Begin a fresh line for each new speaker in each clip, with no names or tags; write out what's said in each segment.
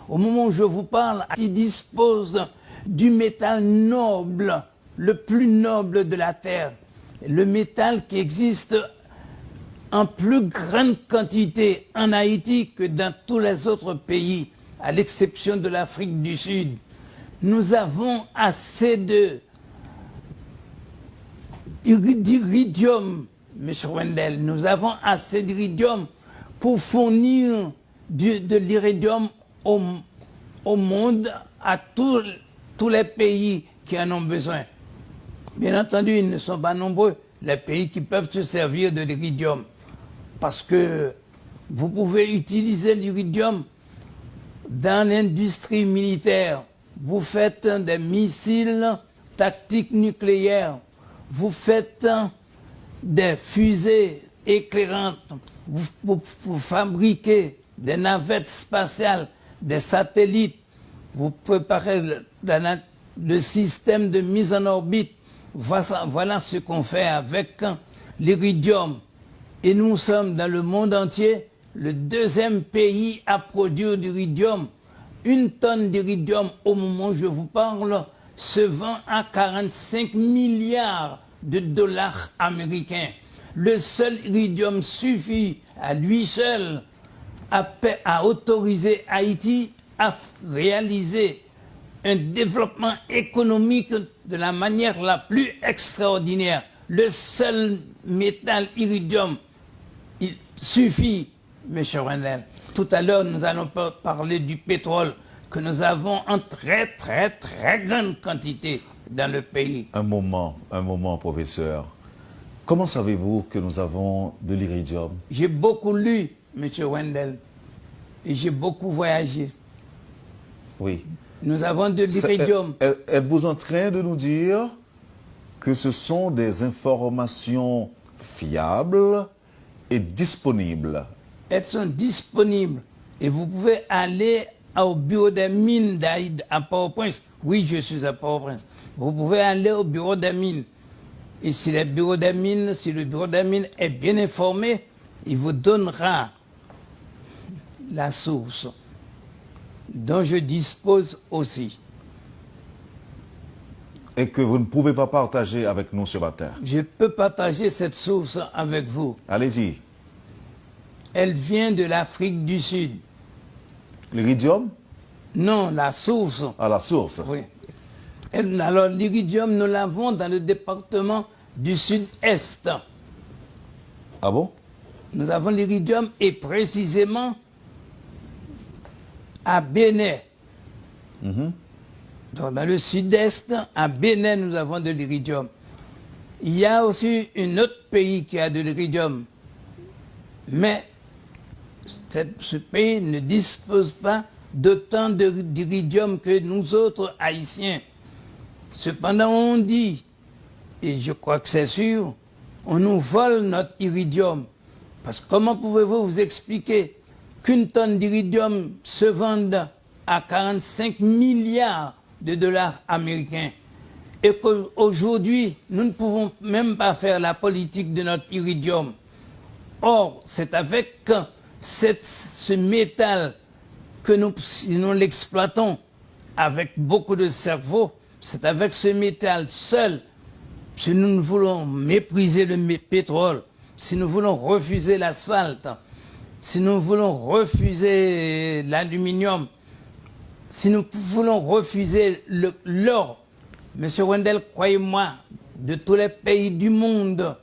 Au moment où je vous parle, Haïti dispose du métal noble, le plus noble de la terre. Le métal qui existe en plus grande quantité en Haïti que dans tous les autres pays, à l'exception de l'Afrique du Sud. Nous avons assez d'iridium, M. Wendel, nous avons assez d'iridium pour fournir de l'iridium au monde, à tous les pays qui en ont besoin. Bien entendu, ils ne sont pas nombreux, les pays qui peuvent se servir de l'iridium. Parce que vous pouvez utiliser l'iridium dans l'industrie militaire. Vous faites des missiles tactiques nucléaires. Vous faites des fusées éclairantes. Vous fabriquez des navettes spatiales, des satellites. Vous préparez le système de mise en orbite. Voilà ce qu'on fait avec l'iridium. Et nous sommes dans le monde entier le deuxième pays à produire d'iridium. Une tonne d'iridium, au moment où je vous parle, se vend à 45 milliards de dollars américains. Le seul iridium suffit à lui seul à autoriser Haïti à réaliser un développement économique de la manière la plus extraordinaire. Le seul métal iridium, il suffit, M. Wendel. Tout à l'heure, nous allons parler du pétrole que nous avons en très grande quantité dans le pays.
Un moment, professeur. Comment savez-vous que nous avons de l'iridium?
J'ai beaucoup lu, M. Wendel, et j'ai beaucoup voyagé.
Oui.
Nous avons de l'iridium.
Êtes-vous en train de nous dire que ce sont des informations fiables et disponibles?
Elles sont disponibles. Et vous pouvez aller au bureau des mines à Port-au-Prince. Oui, je suis à Port-au-Prince. Vous pouvez aller au bureau des mines. Et si le bureau des mines est bien informé, il vous donnera la source dont je dispose aussi.
Et que vous ne pouvez pas partager avec nous ce matin.
Je peux partager cette source avec vous.
Allez-y.
Elle vient de l'Afrique du Sud.
L'iridium?
Non, la source.
Ah, la source.
Oui. Alors, l'iridium, nous l'avons dans le département du Sud-Est.
Ah bon?
Nous avons l'iridium et précisément à Bénin. Donc, dans le Sud-Est, à Bénin, nous avons de l'iridium. Il y a aussi un autre pays qui a de l'iridium. Mais ce pays ne dispose pas d'autant d'iridium que nous autres Haïtiens. Cependant, on dit, et je crois que c'est sûr, on nous vole notre iridium. Parce que comment pouvez-vous vous expliquer qu'une tonne d'iridium se vende à 45 milliards de dollars américains et qu'aujourd'hui, nous ne pouvons même pas faire la politique de notre iridium. Or, c'est avec ce métal que nous l'exploitons avec beaucoup de cerveau, c'est avec ce métal seul, si nous voulons mépriser le pétrole, si nous voulons refuser l'asphalte, si nous voulons refuser l'aluminium, si nous voulons refuser l'or, M. Wendel, croyez-moi, de tous les pays du monde,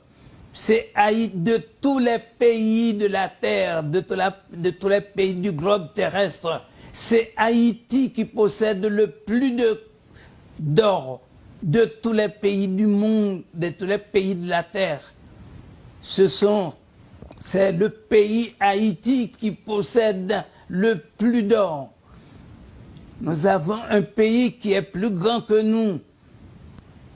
c'est Haïti, de tous les pays de la terre, de tous les pays du globe terrestre, c'est Haïti qui possède le plus d'or de tous les pays du monde, de tous les pays de la terre. C'est le pays Haïti qui possède le plus d'or. Nous avons un pays qui est plus grand que nous.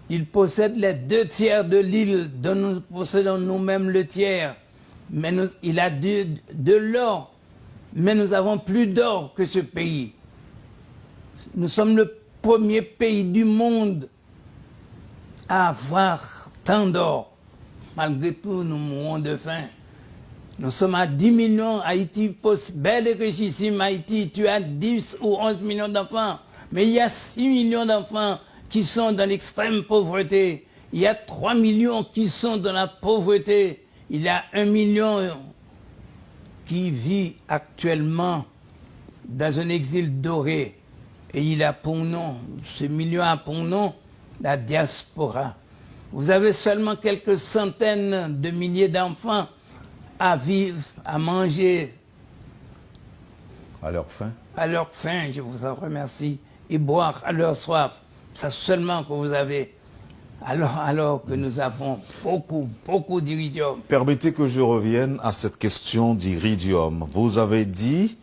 Il possède les 2/3 de l'île, dont nous possédons nous-mêmes le tiers. Mais il a de l'or, mais nous avons plus d'or que ce pays. Nous sommes le premier pays du monde à avoir tant d'or. Malgré tout, nous mourons de faim. Nous sommes à 10 millions. Haïti, belle et richissime Haïti, tu as 10 ou 11 millions d'enfants. Mais il y a 6 millions d'enfants qui sont dans l'extrême pauvreté. Il y a 3 millions qui sont dans la pauvreté. Il y a 1 million qui vit actuellement dans un exil doré. Et il a pour nom, ce million a pour nom la diaspora. Vous avez seulement quelques centaines de milliers d'enfants à vivre, à manger.
À leur faim.
À leur faim, je vous en remercie. Et boire à leur soif. C'est seulement que vous avez. Alors que nous avons beaucoup d'iridium.
Permettez que je revienne à cette question d'iridium. Vous avez dit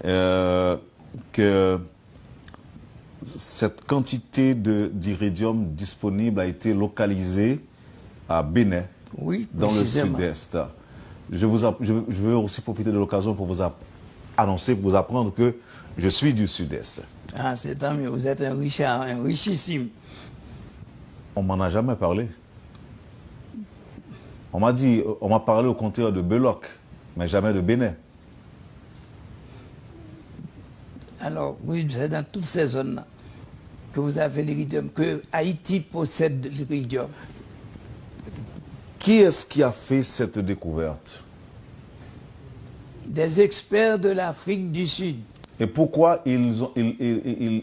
que cette quantité d'iridium disponible a été localisée à Bénin,
oui,
dans le sud-est. Je veux aussi profiter de l'occasion pour vous annoncer, pour vous apprendre que je suis du sud-est.
Ah, c'est tant mieux, vous êtes un richissime.
On m'en a jamais parlé. On m'a parlé au contraire de Beloc, mais jamais de Bénin.
Alors, oui, c'est dans toutes ces zones-là que vous avez l'iridium, que Haïti possède l'iridium.
Qui est-ce qui a fait cette découverte?
Des experts de l'Afrique du Sud.
Et pourquoi ils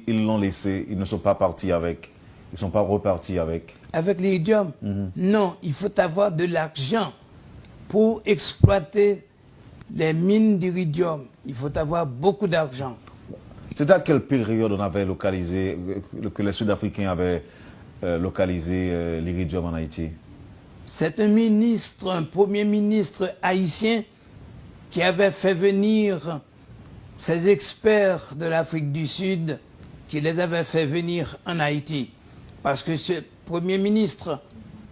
l'ont laissé? Ils ne sont pas partis avec. Ils ne sont pas repartis avec.
Avec l'iridium? Non, il faut avoir de l'argent pour exploiter les mines d'iridium. Il faut avoir beaucoup d'argent.
C'est à quelle période on avait localisé, que les Sud-Africains avaient localisé l'iridium en Haïti?
C'est un premier ministre haïtien qui avait fait venir ces experts de l'Afrique du Sud, qui les avait fait venir en Haïti. Parce que ce premier ministre,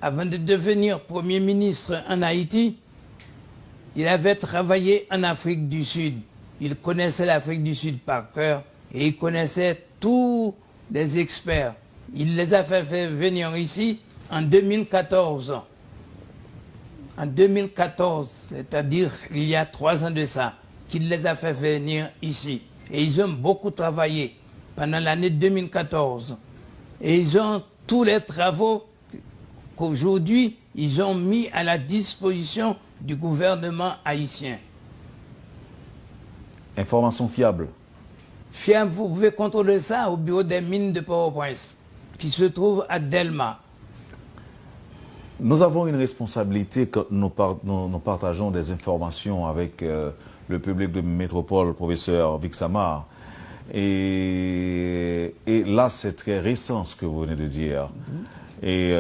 avant de devenir premier ministre en Haïti, il avait travaillé en Afrique du Sud. Il connaissait l'Afrique du Sud par cœur et il connaissait tous les experts. Il les a fait venir ici en 2014. En 2014, c'est-à-dire il y a 3 ans de ça, qu'il les a fait venir ici. Et ils ont beaucoup travaillé pendant l'année 2014. Et ils ont tous les travaux qu'aujourd'hui, ils ont mis à la disposition du gouvernement haïtien.
Information fiable.
Fiable, vous pouvez contrôler ça au bureau des mines de Port-au-Prince, qui se trouve à Delma.
Nous avons une responsabilité quand nous partageons des informations avec le public de Métropole, professeur Vic Samar. Et là, c'est très récent ce que vous venez de dire. Et